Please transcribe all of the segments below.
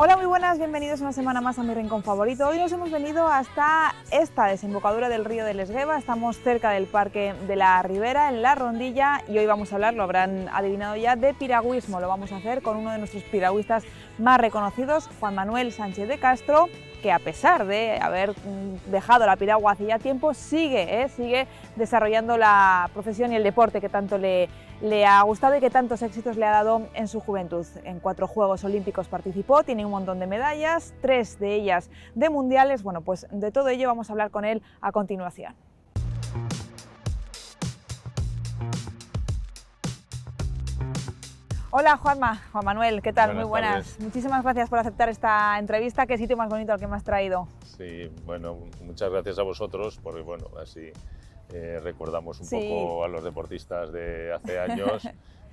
Hola, muy buenas, bienvenidos una semana más a mi rincón favorito. Hoy nos hemos venido hasta esta desembocadura del río del Esgueva. Estamos cerca del Parque de la Ribera, en La Rondilla, y hoy vamos a hablar, lo habrán adivinado ya, de piragüismo. Lo vamos a hacer con uno de nuestros piragüistas más reconocidos, Juan Manuel Sánchez de Castro, que a pesar de haber dejado la piragua hace ya tiempo, sigue desarrollando la profesión y el deporte que tanto le ha gustado y que tantos éxitos le ha dado en su juventud. En 4 Juegos Olímpicos participó, tiene un montón de medallas, 3 de ellas de mundiales. Bueno, pues de todo ello vamos a hablar con él a continuación. Hola Juan Manuel, ¿qué tal? Muy buenas. Muchísimas gracias por aceptar esta entrevista. ¿Qué sitio más bonito al que me has traído? Sí, bueno, muchas gracias a vosotros, porque bueno, así recordamos un poco a los deportistas de hace años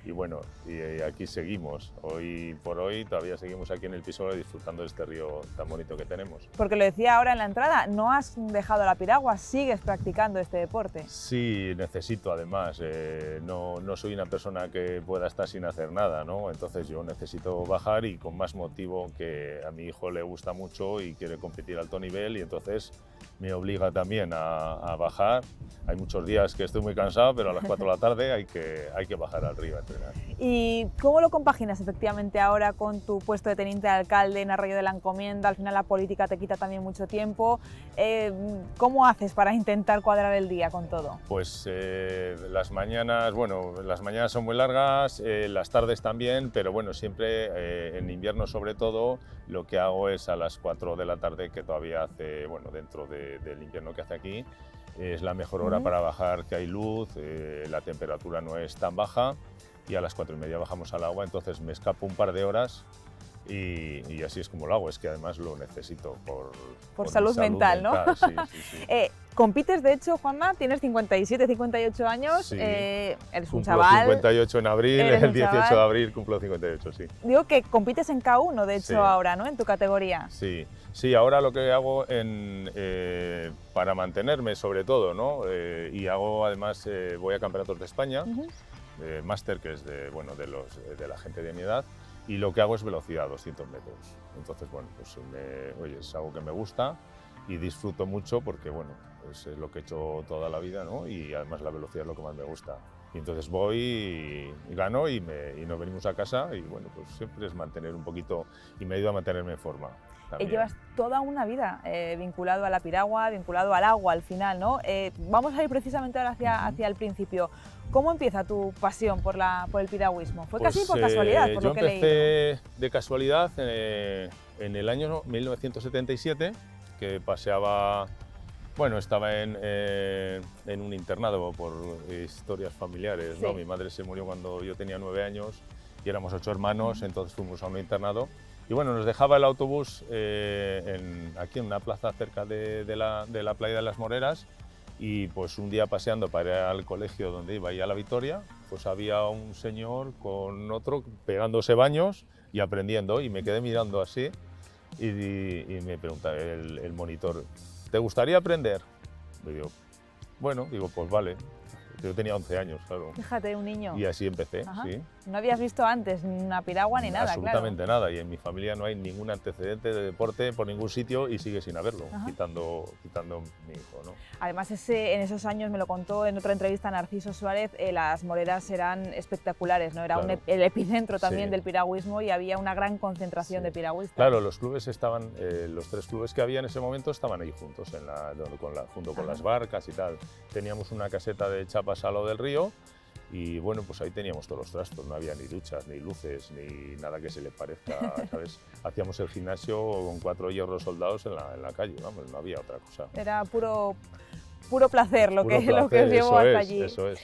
y bueno, y aquí seguimos. Hoy por hoy todavía seguimos aquí en el Pisuerga disfrutando de este río tan bonito que tenemos. Porque lo decía ahora en la entrada, no has dejado la piragua, sigues practicando este deporte. Sí, necesito además, no soy una persona que pueda estar sin hacer nada, ¿no? Entonces yo necesito bajar y con más motivo que a mi hijo le gusta mucho y quiere competir a alto nivel y entonces me obliga también a bajar. Hay muchos días que estoy muy cansado, pero a las 4 de la tarde hay que bajar al río a entrenar. ¿Y cómo lo compaginas efectivamente ahora con tu puesto de teniente de alcalde en Arroyo de la Encomienda? Al final la política te quita también mucho tiempo. ¿Cómo haces para intentar cuadrar el día con todo? Pues las mañanas son muy largas, las tardes también, pero bueno, siempre en invierno sobre todo, lo que hago es a las 4 de la tarde, que todavía hace, bueno, dentro del invierno que hace aquí, es la mejor hora para bajar, que hay luz, la temperatura no es tan baja y a las 4:30 bajamos al agua, entonces me escapo un par de horas y así es como lo hago, es que además lo necesito por salud mental, ¿no? Sí. Compites, de hecho, Juanma, tienes 57, 58 años, sí. Eres un Cumplo chaval. 58 en abril, el 18 de abril cumplo 58, sí. Digo que compites en K1, de hecho, sí. ahora, ¿no? En tu categoría. Sí, ahora lo que hago para mantenerme sobre todo, ¿no? Y hago además, voy a campeonatos de España, máster, que es de la gente de mi edad, y lo que hago es velocidad, 200 metros. Entonces, bueno, pues es algo que me gusta y disfruto mucho porque, bueno, pues es lo que he hecho toda la vida, ¿no? Y además la velocidad es lo que más me gusta. Y entonces voy y gano y nos venimos a casa y, bueno, pues siempre es mantener un poquito y me ayuda a mantenerme en forma. También. Llevas toda una vida vinculado a la piragua, vinculado al agua al final, ¿no? Vamos a ir precisamente ahora hacia el principio. ¿Cómo empieza tu pasión por el piragüismo? ¿Fue casi por casualidad, por lo que leí? Yo empecé de casualidad en el año 1977, que paseaba, bueno, estaba en un internado por historias familiares, ¿no? Mi madre se murió cuando yo tenía 9 años y éramos 8 hermanos, entonces fuimos a un internado. Y bueno, nos dejaba el autobús aquí en una plaza cerca de la playa de las Moreras y pues un día paseando para ir al colegio donde iba y a la Vitoria, pues había un señor con otro pegándose baños y aprendiendo y me quedé mirando así y me pregunta el monitor, ¿te gustaría aprender? Y digo, bueno, pues vale. Yo tenía 11 años, claro. Fíjate, un niño. Y así empecé, sí. No habías visto antes ni una piragua ni nada, absolutamente nada. Y en mi familia no hay ningún antecedente de deporte por ningún sitio y sigue sin haberlo, quitando mi hijo, ¿no? Además, en esos años, me lo contó en otra entrevista Narciso Suárez, las Moreras eran espectaculares, ¿no? Era el epicentro también del piragüismo y había una gran concentración de piragüistas. Claro, los clubes estaban, los 3 clubes que había en ese momento estaban ahí juntos, junto con las barcas y tal. Teníamos una caseta de chapas a lo del río y bueno, pues ahí teníamos todos los trastos, no había ni duchas, ni luces, ni nada que se le parezca, ¿sabes? Hacíamos el gimnasio con 4 hierros soldados en la calle, vamos, no había otra cosa. Era puro placer lo que os llevó hasta allí. Eso es.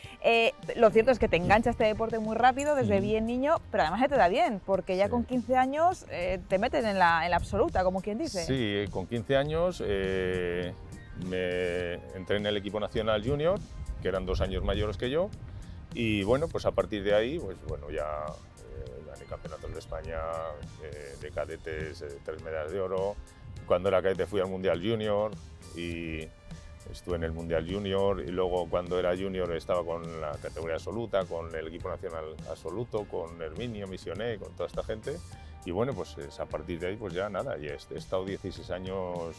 Lo cierto es que te engancha este deporte muy rápido, desde bien niño, pero además se te da bien, porque ya con 15 años te metes en la absoluta, como quien dice. Sí, con 15 años me entré en el equipo nacional junior, que eran 2 años mayores que yo, y bueno, pues a partir de ahí, pues bueno, ya gané campeonatos de España, de cadetes, 3 medallas de oro. Cuando era cadete fui al Mundial Junior y estuve en el Mundial Junior, y luego cuando era junior estaba con la categoría absoluta, con el equipo nacional absoluto, con Herminio, Misioné, con toda esta gente. Y bueno, pues a partir de ahí, pues ya nada, ya he estado 16 años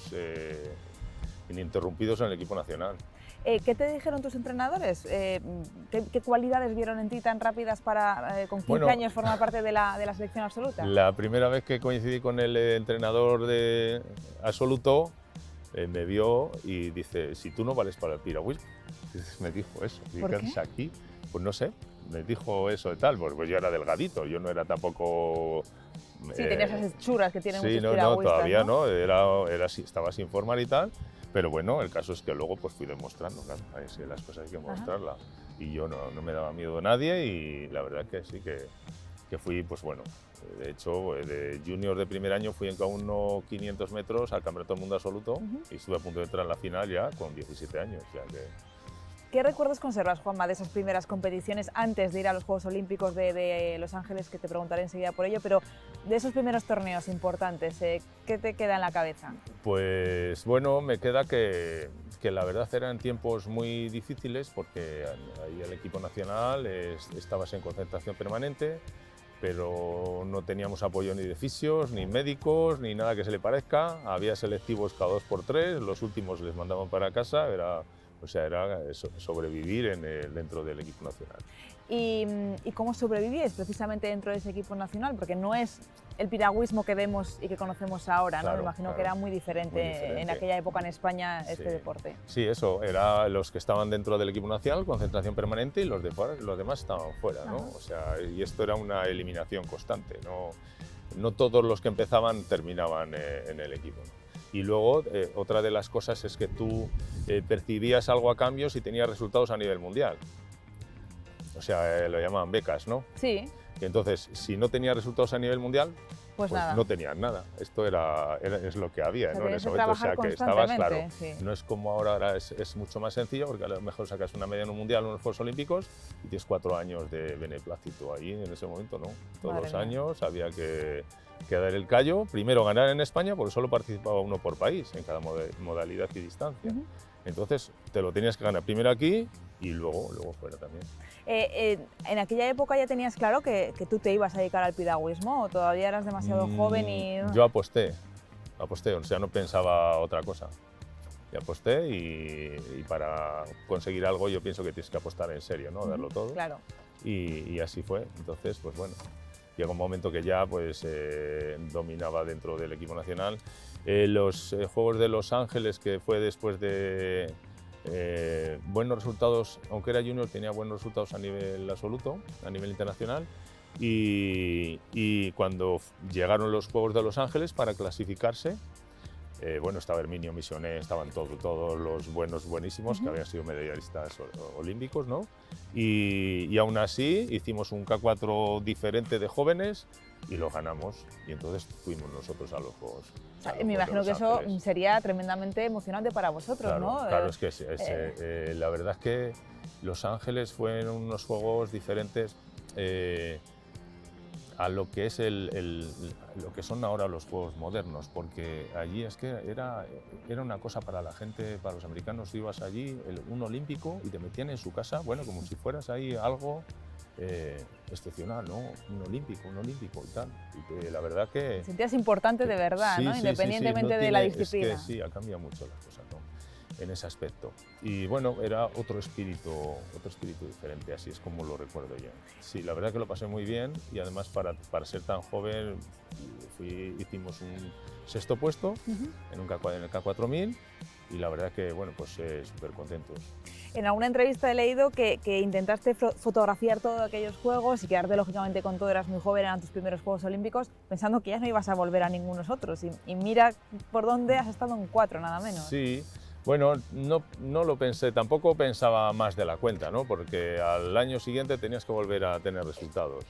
ininterrumpidos en el equipo nacional. ¿Qué te dijeron tus entrenadores? ¿Qué cualidades vieron en ti tan rápidas para, con 15 años, formar parte de la selección absoluta? La primera vez que coincidí con el entrenador de absoluto, me vio y dice, si tú no vales para el piragüismo. Me dijo eso. ¿Y qué haces aquí? Pues no sé, me dijo eso y tal, pues yo era delgadito, yo no era tampoco... Sí, tenías esas hechuras que tienen muchos piragüistas. Sí, no, todavía no, estaba sin formar y tal, pero bueno, el caso es que luego pues fui demostrando, claro, es que las cosas hay que mostrarlas. Y yo no me daba miedo a nadie y la verdad que sí que fui, pues bueno, de hecho, de junior de primer año fui en cada uno 500 metros al Campeonato del Mundo Absoluto y estuve a punto de entrar en la final ya con 17 años, ya que... ¿Qué recuerdos conservas, Juanma, de esas primeras competiciones antes de ir a los Juegos Olímpicos de Los Ángeles, que te preguntaré enseguida por ello, pero de esos primeros torneos importantes, ¿qué te queda en la cabeza? Pues bueno, me queda que la verdad eran tiempos muy difíciles porque ahí el equipo nacional estabas en concentración permanente, pero no teníamos apoyo ni de fisios, ni médicos, ni nada que se le parezca. Había selectivos cada 2 por 3, los últimos les mandaban para casa, era sobrevivir dentro del equipo nacional. ¿Y cómo sobrevivíais precisamente dentro de ese equipo nacional? Porque no es el piragüismo que vemos y que conocemos ahora, ¿no? Claro, Me imagino que era muy diferente en aquella época en España este deporte. Sí, eso, era los que estaban dentro del equipo nacional, concentración permanente, y los demás estaban fuera, ¿no? O sea, y esto era una eliminación constante, no todos los que empezaban terminaban en el equipo, ¿no? Y luego, otra de las cosas es que tú percibías algo a cambio si tenías resultados a nivel mundial. O sea, lo llamaban becas, ¿no? Sí. Y entonces, si no tenías resultados a nivel mundial, pues nada. No tenías nada. Esto es lo que había, o sea, ¿no? En ese momento. O sea, que estabas claro. Sí. No es como ahora es mucho más sencillo, porque a lo mejor sacas una medalla en un mundial o en los Juegos Olímpicos y tienes 4 años de beneplácito. Ahí, en ese momento, no. Todos los años había que dar el callo. Primero ganar en España, porque solo participaba uno por país en cada modalidad y distancia. Entonces, te lo tenías que ganar primero aquí y luego fuera también. ¿En aquella época ya tenías claro que tú te ibas a dedicar al piragüismo o todavía eras demasiado joven y...? Yo aposté, o sea, no pensaba otra cosa. Y aposté y para conseguir algo yo pienso que tienes que apostar en serio, ¿no? Darlo todo. Claro. Y así fue. Entonces, pues bueno, llegó un momento que ya pues, dominaba dentro del equipo nacional. Los Juegos de Los Ángeles, que fue después de buenos resultados, aunque era junior, tenía buenos resultados a nivel absoluto, a nivel internacional. Y cuando llegaron los Juegos de Los Ángeles para clasificarse, bueno, estaba Herminio Misioné, estaban todos los buenísimos que habían sido medallistas olímpicos, ¿no? Y aún así hicimos un K4 diferente de jóvenes y lo ganamos. Y entonces fuimos nosotros a los Juegos. Me imagino que eso sería tremendamente emocionante para vosotros, claro, ¿no? Claro, es que la verdad es que Los Ángeles fueron unos Juegos diferentes a lo que es lo que son ahora los juegos modernos, porque allí es que era una cosa para la gente, para los americanos. Ibas allí, un olímpico, y te metían en su casa, bueno, como si fueras ahí algo excepcional, ¿no? Un olímpico y tal. Y que la verdad que... Te sentías importante de verdad, ¿no? Independientemente de la disciplina. Es que sí, ha cambiado mucho las cosas, ¿no? En ese aspecto. Y bueno, era otro espíritu diferente, así es como lo recuerdo yo. Sí, la verdad que lo pasé muy bien y además para ser tan joven hicimos un 6º puesto en el K4000 y la verdad que, bueno, pues súper contentos. En alguna entrevista he leído que intentaste fotografiar todos aquellos juegos y quedarte lógicamente con todo, eras muy joven, eran tus primeros Juegos Olímpicos, pensando que ya no ibas a volver a ningunos otros y mira por dónde has estado en 4, nada menos. Sí. Bueno, no lo pensé, tampoco pensaba más de la cuenta, ¿no? Porque al año siguiente tenías que volver a tener resultados.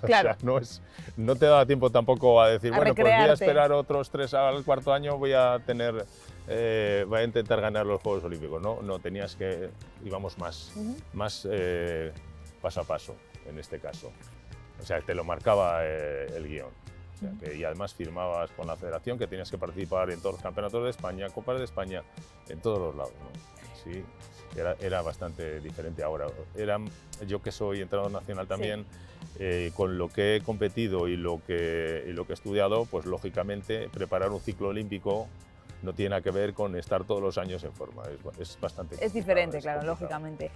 Claro. O sea, no te daba tiempo tampoco a decir, bueno, pues voy a esperar otros 3 al 4º año, voy a intentar ganar los Juegos Olímpicos, ¿no? No, tenías que, íbamos más paso a paso, en este caso. O sea, te lo marcaba el guión. O sea, y además firmabas con la federación que tenías que participar en todos los campeonatos de España, Copas de España, en todos los lados, ¿no? Sí, era bastante diferente ahora. Yo que soy entrenador nacional también, con lo que he competido y lo que he estudiado, pues lógicamente preparar un ciclo olímpico no tiene nada que ver con estar todos los años en forma, es bastante Es diferente, claro, complicado. lógicamente.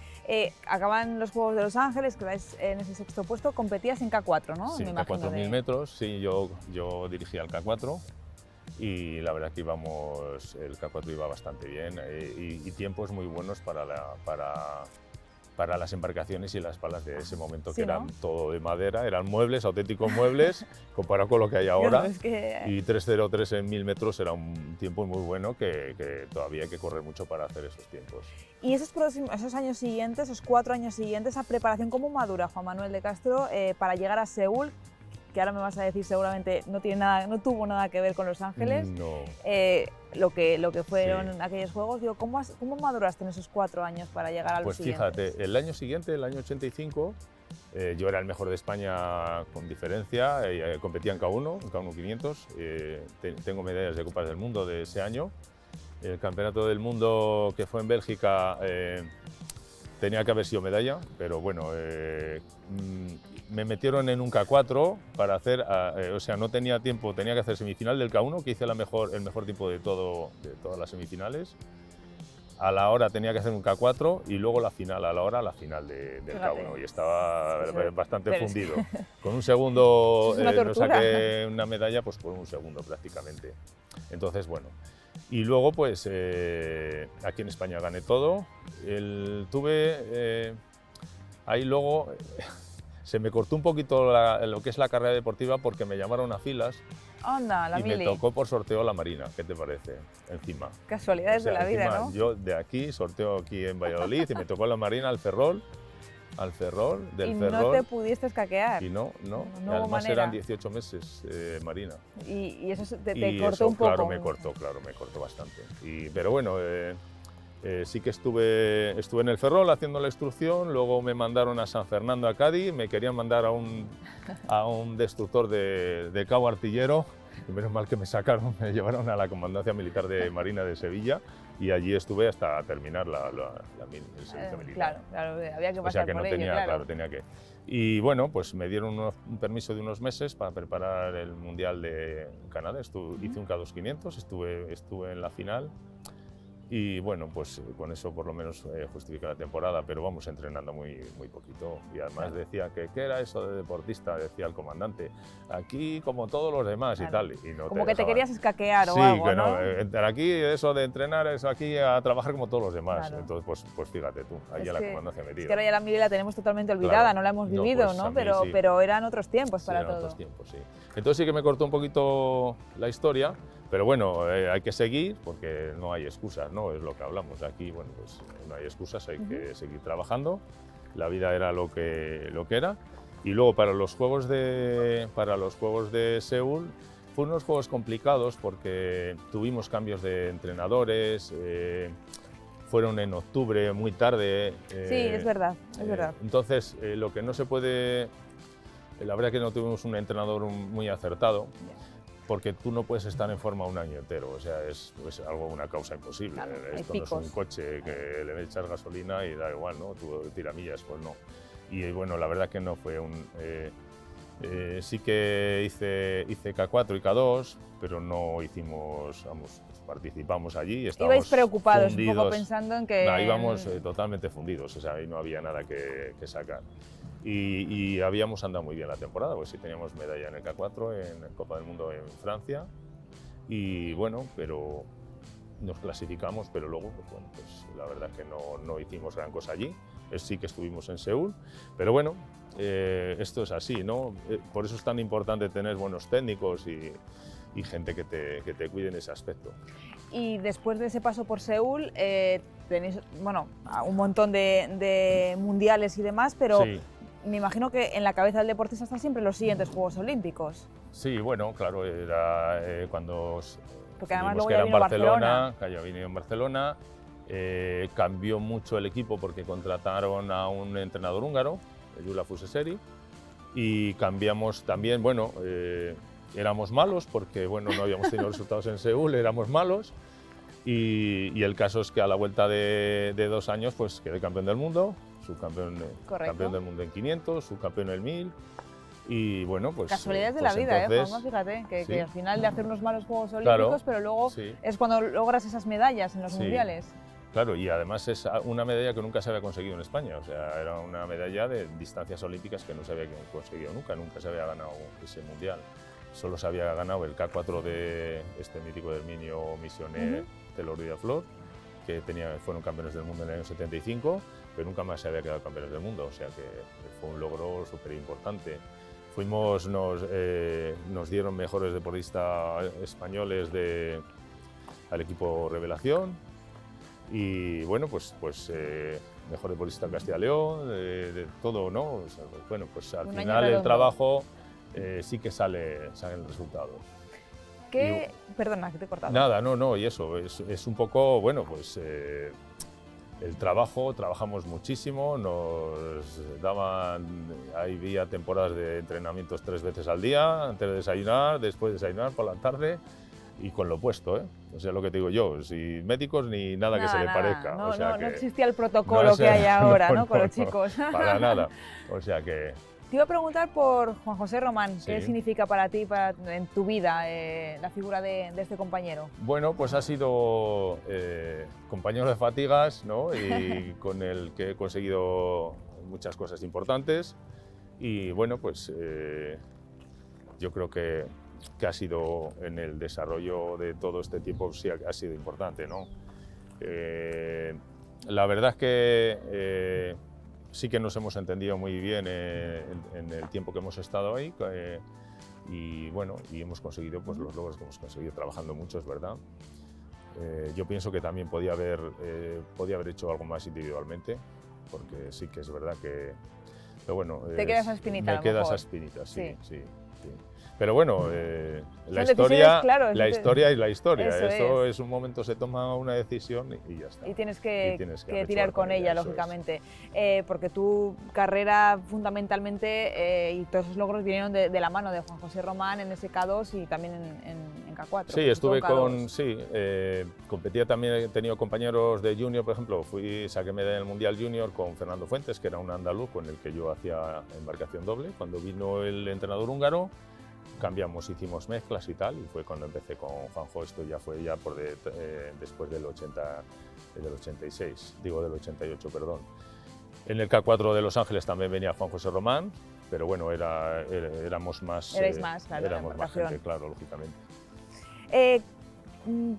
Acaban los Juegos de Los Ángeles, que vais en ese sexto puesto, competías en K4, ¿no? Sí, Me K4 imagino 1000 metros, sí, yo dirigía el K4 y la verdad que el K4 iba bastante bien y tiempos muy buenos para las embarcaciones y las palas de ese momento, Sí, que ¿no? eran todo de madera, eran muebles, auténticos muebles, comparado con lo que hay ahora. Claro, es que... Y 3:03 en 1000 metros era un tiempo muy bueno que todavía hay que correr mucho para hacer esos tiempos. Y esos años siguientes, esos 4 años siguientes, esa preparación, ¿cómo madura Juan Manuel de Castro para llegar a Seúl? Que ahora me vas a decir seguramente no tuvo nada que ver con Los Ángeles, No. lo que fueron Sí. aquellos juegos. Digo, ¿cómo maduraste en esos 4 años para llegar a los Pues siguientes? fíjate, el año siguiente, el año 85, yo era el mejor de España con diferencia, competía en K1, en K1 500, tengo medallas de Copas del Mundo de ese año. El Campeonato del Mundo que fue en Bélgica tenía que haber sido medalla, pero bueno, me metieron en un K4 para hacer, o sea, no tenía tiempo, tenía que hacer semifinal del K1, que hice el mejor tiempo de todas las semifinales. A la hora tenía que hacer un K4 y luego la final del Fíjate. K1, y estaba Sí, bastante pero fundido. Con un segundo es una no tortura. saqué una medalla, pues por un segundo prácticamente. Entonces, bueno. Y luego, pues, aquí en España gané todo. Ahí luego se me cortó un poquito lo que es la carrera deportiva porque me llamaron a filas Anda, la y mili. me tocó por sorteo la Marina. ¿Qué te parece? Encima. Casualidades O sea, de la vida, encima, ¿no? yo de aquí, sorteo aquí en Valladolid, y me tocó la Marina al Ferrol, del Y Ferrol. no te pudiste escaquear. Y no. No Y hubo además manera. eran 18 meses Marina. Y eso te Y cortó eso, un poco. claro, me cortó bastante. Pero bueno, sí que estuve en el Ferrol haciendo la instrucción, luego me mandaron a San Fernando, a Cádiz, me querían mandar a un destructor de cabo artillero, y menos mal que me me llevaron a la Comandancia Militar de Marina de Sevilla, y allí estuve hasta terminar el servicio militar. Claro, había que O sea pasar que por no ello, tenía, claro. claro, tenía que. Y bueno, pues me dieron un permiso de unos meses para preparar el Mundial de Canadá. Hice un K2 500, estuve en la final. Y bueno, pues con eso por lo menos justifica la temporada, pero vamos entrenando muy poquito. Y además decía que ¿qué era eso de deportista? Decía el comandante. Aquí como todos los demás y Claro. tal. Y no Como que te dejaban. querías escaquear o Sí, algo, que ¿no? entrar aquí, eso de entrenar, es aquí a trabajar como todos los demás. Claro. Entonces, pues fíjate tú, ahí Es a la que- comandancia metida. Es que ahora ya la mili la tenemos totalmente olvidada, Claro. no la hemos No, vivido, pues a ¿no? mí Pero, sí. pero eran otros tiempos Sí, para eran todo. otros tiempos, sí. Entonces sí que me cortó un poquito la historia, pero bueno, hay que seguir porque no hay excusas, ¿no? Es lo que hablamos aquí, bueno, pues no hay excusas, hay que seguir trabajando. La vida era lo que era. Y luego para los Juegos de Seúl fueron unos juegos complicados porque tuvimos cambios de entrenadores, fueron en octubre, muy tarde. Sí, es verdad, es verdad. Entonces, lo que no se puede... La verdad que no tuvimos un entrenador muy acertado, porque tú no puedes estar en forma un año entero, o sea, es una causa imposible. Claro, hay Esto no es picos. un coche que le echas gasolina y da igual, ¿no? Tú tiramillas, pues no. Y bueno, la verdad que no fue sí que hice K4 y K2, pero no hicimos, participamos allí. Estábamos Ibais preocupados, un fundidos. poco pensando en que... No, íbamos totalmente fundidos, o sea, ahí no había nada que sacar. Y habíamos andado muy bien la temporada, pues sí teníamos medalla en el K4, en Copa del Mundo en Francia, y bueno, pero nos clasificamos, pero luego, pues bueno, pues la verdad es que no hicimos gran cosa allí. Sí que estuvimos en Seúl, pero bueno, esto es así, ¿no? Por eso es tan importante tener buenos técnicos y gente que te cuide en ese aspecto. Y después de ese paso por Seúl, tenéis, bueno, un montón de mundiales y demás, pero Sí. me imagino que en la cabeza del deportista están siempre los siguientes Juegos Olímpicos. Sí, bueno, claro, era cuando Porque además vimos luego que ya era en vino Barcelona, que ya vino en Barcelona, cambió mucho el equipo porque contrataron a un entrenador húngaro, Gyula Fuseseri, y cambiamos también, bueno, éramos malos porque bueno, no habíamos tenido resultados en Seúl, éramos malos. Y el caso es que a la vuelta de 2 años pues quedé campeón del mundo, subcampeón campeón del mundo en 500, subcampeón en el 1000. Y bueno, pues... Casualidades de la vida, Juanma, fíjate, que al final de hacer unos malos Juegos Olímpicos, pero luego es cuando logras esas medallas en los mundiales. Claro, y además es una medalla que nunca se había conseguido en España, o sea, era una medalla de distancias olímpicas que no se había conseguido nunca se había ganado ese mundial. Solo se había ganado el K4 de este mítico Herminio Missioner de Lourdes Flor, que fueron campeones del mundo en el año 75, pero nunca más se había quedado campeones del mundo, o sea que fue un logro súper importante. Nos dieron mejores deportistas españoles al equipo Revelación y bueno, pues mejor deportista de Castilla y León, de todo, ¿no? O sea, pues, bueno, pues al final el trabajo sí que salen resultados. Perdona, que te he cortado. Nada, no, y eso, es un poco, bueno, pues el trabajo, trabajamos muchísimo, había temporadas de entrenamientos 3 veces al día, antes de desayunar, después de desayunar, por la tarde, y con lo opuesto, ¿eh? O sea, lo que te digo yo, sin médicos ni nada que se le parezca. No, o sea no existía el protocolo que hay ahora, ¿no? Con los chicos. Para nada, o sea que... Te iba a preguntar por Juan José Román, ¿qué significa para ti, en tu vida, la figura de este compañero? Bueno, pues ha sido compañero de fatigas, ¿no? Y con el que he conseguido muchas cosas importantes. Y bueno, pues yo creo que ha sido en el desarrollo de todo este tiempo, sí ha sido importante, ¿no? La verdad es que sí que nos hemos entendido muy bien en el tiempo que hemos estado ahí y bueno, y hemos conseguido pues, los logros que hemos conseguido trabajando mucho, es verdad. Yo pienso que también podía haber hecho algo más individualmente, porque sí que es verdad que... Pero bueno, te queda esa espinita. Me queda esa espinita, sí. Pero bueno, la historia es la historia. Eso es un momento, se toma una decisión y ya está. Y tienes que tirar con ella, lógicamente. Porque tu carrera fundamentalmente y todos esos logros vinieron de la mano de Juan José Román en ese K2 y también en K4. Sí, estuve competía también, he tenido compañeros de junior, por ejemplo, saqué medalla en el Mundial Junior con Fernando Fuentes, que era un andaluz con el que yo hacía embarcación doble. Cuando vino el entrenador húngaro, cambiamos, hicimos mezclas y tal, y fue cuando empecé con Juanjo. Esto ya fue después del 86, digo del 88, perdón. En el K4 de Los Ángeles también venía Juan José Román, pero bueno, éramos más... Erais más, claro, éramos más gente, claro, lógicamente.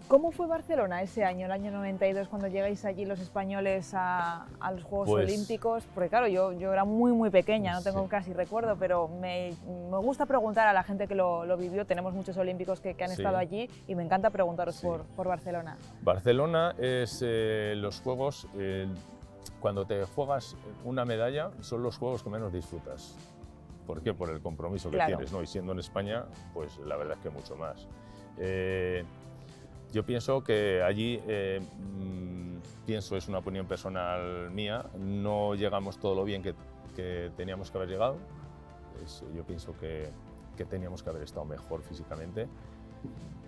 ¿Cómo fue Barcelona ese año, el año 92, cuando llegáis allí los españoles a los Juegos Olímpicos? Porque claro, yo era muy pequeña, no tengo casi recuerdo, pero me gusta preguntar a la gente que lo vivió. Tenemos muchos olímpicos que han estado allí y me encanta preguntaros por Barcelona. Barcelona es los Juegos, cuando te juegas una medalla, son los Juegos que menos disfrutas. ¿Por qué? Por el compromiso que tienes, ¿no? Y siendo en España, pues la verdad es que mucho más. Yo pienso que allí, es una opinión personal mía, no llegamos todo lo bien que teníamos que haber llegado. Yo pienso que teníamos que haber estado mejor físicamente.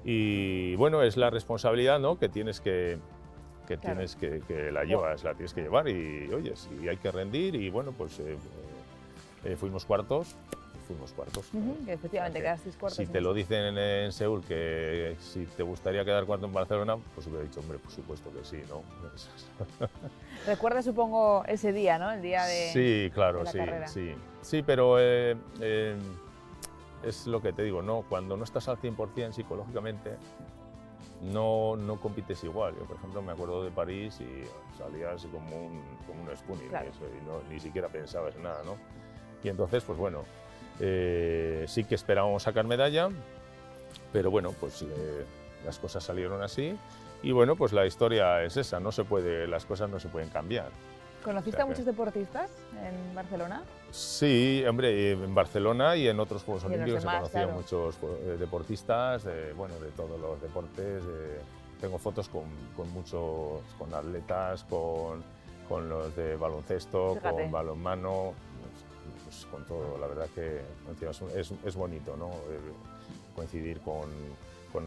Y bueno, es la responsabilidad, ¿no? que tienes que la tienes que llevar y oye, si hay que rendir y bueno, pues fuimos cuartos. Que efectivamente quedasteis cuartos. Si te lo dicen en Seúl que si te gustaría quedar cuarto en Barcelona, pues hubiera dicho, hombre, por supuesto que sí, ¿no? ¿Recuerdas, supongo, ese día, ¿no? El día de la carrera. Sí, pero es lo que te digo, ¿no? Cuando no estás al 100% psicológicamente, no compites igual. Yo, por ejemplo, me acuerdo de París y salías como un spooning, y ni siquiera pensabas en nada, ¿no? Y entonces, pues bueno, sí que esperábamos sacar medalla, pero bueno, pues las cosas salieron así y bueno, pues la historia es esa, las cosas no se pueden cambiar. ¿Conociste a muchos deportistas en Barcelona? Sí, hombre, en Barcelona y en otros Juegos Olímpicos he conocido muchos deportistas, de todos los deportes. Tengo fotos con atletas, con los de baloncesto, con balonmano. Pues con todo, la verdad que es bonito, ¿no? coincidir con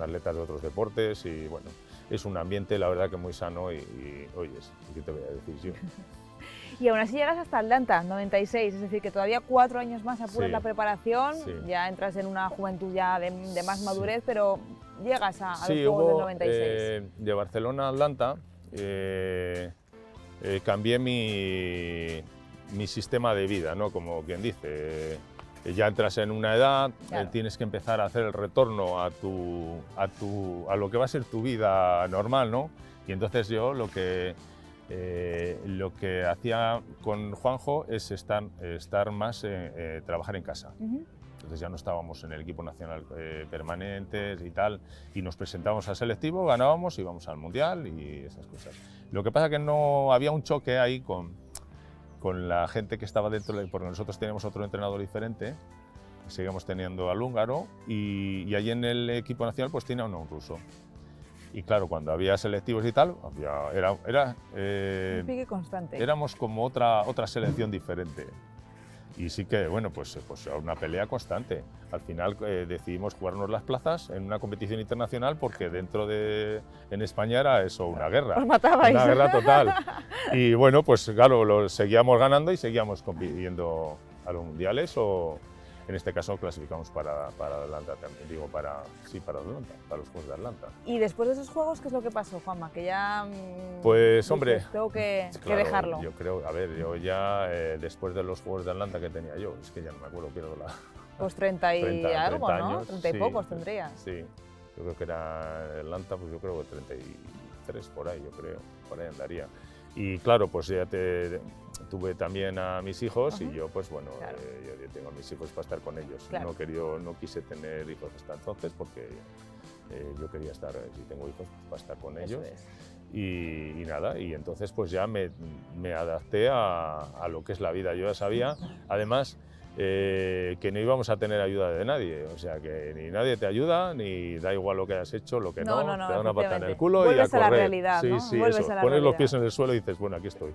atletas de otros deportes y bueno, es un ambiente la verdad que muy sano y oyes, ¿qué te voy a decir yo? Y aún así llegas hasta Atlanta, 96, es decir, que todavía 4 años más apuras Sí, la preparación, sí. ya entras en una juventud ya de más Sí. madurez, pero llegas a los Sí, Juegos del hubo 96. de Barcelona a Atlanta, cambié mi sistema de vida, ¿no? Como quien dice, ya entras en una edad, Claro. tienes que empezar a hacer el retorno a lo que va a ser tu vida normal, ¿no? Y entonces yo lo que hacía con Juanjo es estar más, trabajar en casa. Ujú. Entonces ya no estábamos en el equipo nacional permanentes y tal, y nos presentábamos al selectivo, ganábamos, íbamos al mundial y esas cosas. Lo que pasa es que no había un choque ahí con la gente que estaba dentro, porque nosotros teníamos otro entrenador diferente, seguíamos teniendo al húngaro, y allí en el equipo nacional pues tenía un ruso. Y claro, cuando había selectivos y tal, Un pique constante. éramos como otra selección diferente. Y sí que, bueno, pues una pelea constante. Al final decidimos jugarnos las plazas en una competición internacional porque en España era eso, una guerra. Os matabais. Una guerra total. Y bueno, pues claro, lo seguíamos ganando y seguíamos compitiendo a los mundiales o en este caso clasificamos para Atlanta también, digo, para Atlanta, para los Juegos de Atlanta. Y después de esos juegos, ¿qué es lo que pasó, Juanma? Que ya Pues hombre, tengo que claro, dejarlo. yo creo, a ver, yo ya después de los Juegos de Atlanta que tenía yo, es que ya no me acuerdo, pierdo la... Pues 30 y 30 algo, ¿no? años, 30 y sí, pocos tendrías. Sí, yo creo que era Atlanta, pues yo creo que 33 por ahí, yo creo, por ahí andaría. Y claro, pues ya tuve también a mis hijos y yo, pues bueno, Claro. yo tengo a mis hijos para estar con ellos. Claro. No quise tener hijos hasta entonces porque yo quería estar, si tengo hijos, pues para estar con Eso ellos. es. Y nada, y entonces pues ya me adapté a lo que es la vida. Yo ya sabía, además, que no íbamos a tener ayuda de nadie, o sea que ni nadie te ayuda, ni da igual lo que hayas hecho, lo que no, te da una pata en el culo y a Vuelves a la correr. realidad, Sí, ¿no? sí, Vuelves eso, a la pones los realidad. pies en el suelo y dices, bueno, aquí estoy.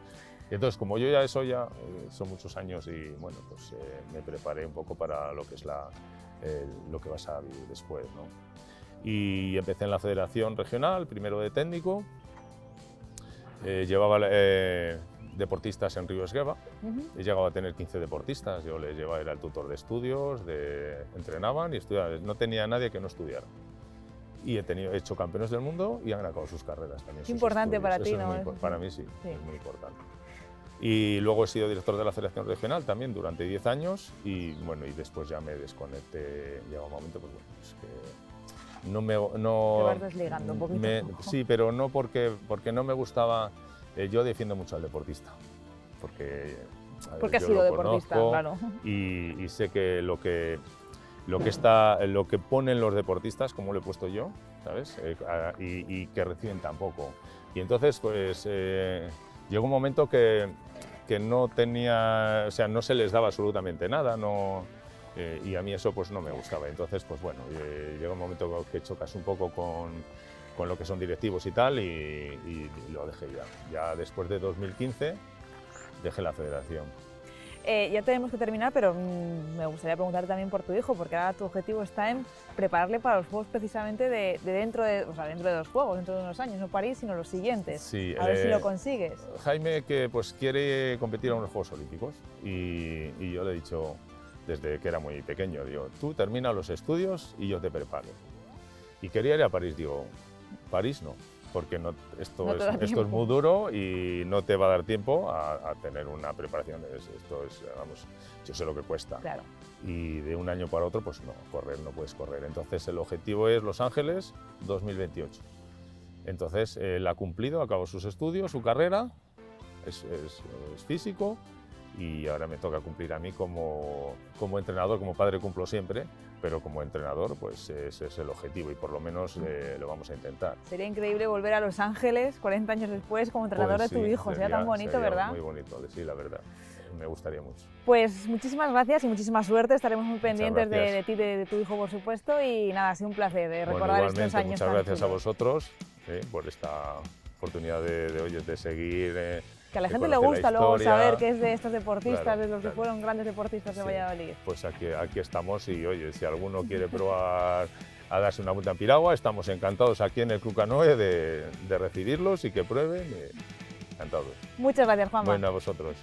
Y entonces, como yo ya son muchos años y bueno, pues me preparé un poco para lo que es lo que vas a vivir después, ¿no? Y empecé en la federación regional, primero de técnico, llevaba deportistas en Río Esgueva. He llegado a tener 15 deportistas, yo les llevaba, era el tutor de estudios, entrenaban y estudiaban, no tenía nadie que no estudiara. Y he hecho campeones del mundo y han acabado sus carreras también. Es importante para ti, Eso ¿no? es para mí sí, Sí. es muy importante. Y luego he sido director de la Federación Regional también durante 10 años y bueno, y después ya me desconecté, llega un momento pues bueno, es que Te vas desligando un poquito. sí, pero no porque no me gustaba, yo defiendo mucho al deportista, porque a ver, Porque has yo sido lo deportista, conozco claro. y sé que lo que ponen los deportistas, como lo he puesto yo, ¿sabes? Y que reciben tan poco. Y entonces, pues, llegó un momento que no tenía, o sea, no se les daba absolutamente nada, y a mí eso pues no me gustaba. Entonces, pues bueno, llegó un momento que chocas un poco con lo que son directivos y tal, y lo dejé ya. Ya después de 2015 dejé la federación. Ya tenemos que terminar, pero me gustaría preguntar también por tu hijo, porque ahora tu objetivo está en prepararle para los Juegos precisamente dentro de 2 Juegos, dentro de unos años, no París, sino los siguientes. Sí, a ver si lo consigues. Jaime, que pues quiere competir en unos Juegos Olímpicos y yo le he dicho desde que era muy pequeño, digo, tú termina los estudios y yo te preparo. Y quería ir a París, digo, París no, porque esto es muy duro y no te va a dar tiempo a tener una preparación. Esto es, vamos, yo sé lo que cuesta. Claro. Y de un año para otro, pues no puedes correr. Entonces el objetivo es Los Ángeles 2028. Entonces él ha cumplido, acabó sus estudios, su carrera, es físico y ahora me toca cumplir a mí como entrenador, como padre cumplo siempre, pero como entrenador pues ese es el objetivo y por lo menos lo vamos a intentar. Sería increíble volver a Los Ángeles 40 años después como entrenador Pues de tu hijo, sería tan bonito, sería ¿verdad? Muy bonito, sí, la verdad, me gustaría mucho. Pues muchísimas gracias y muchísima suerte, estaremos muy pendientes gracias. de ti, de tu hijo por supuesto y nada, ha sido un placer recordar estos años. Muchas gracias a vosotros por esta oportunidad de seguir Que a la que gente le conoce gusta la luego historia. saber que es de estos deportistas, Claro, de los que claro. fueron grandes deportistas de Sí. Valladolid. Pues aquí estamos y oye, si alguno quiere probar a darse una vuelta en piragua, estamos encantados aquí en el Club Canoe de recibirlos y que prueben. Encantados. Muchas gracias, Juanma. Bueno, a vosotros.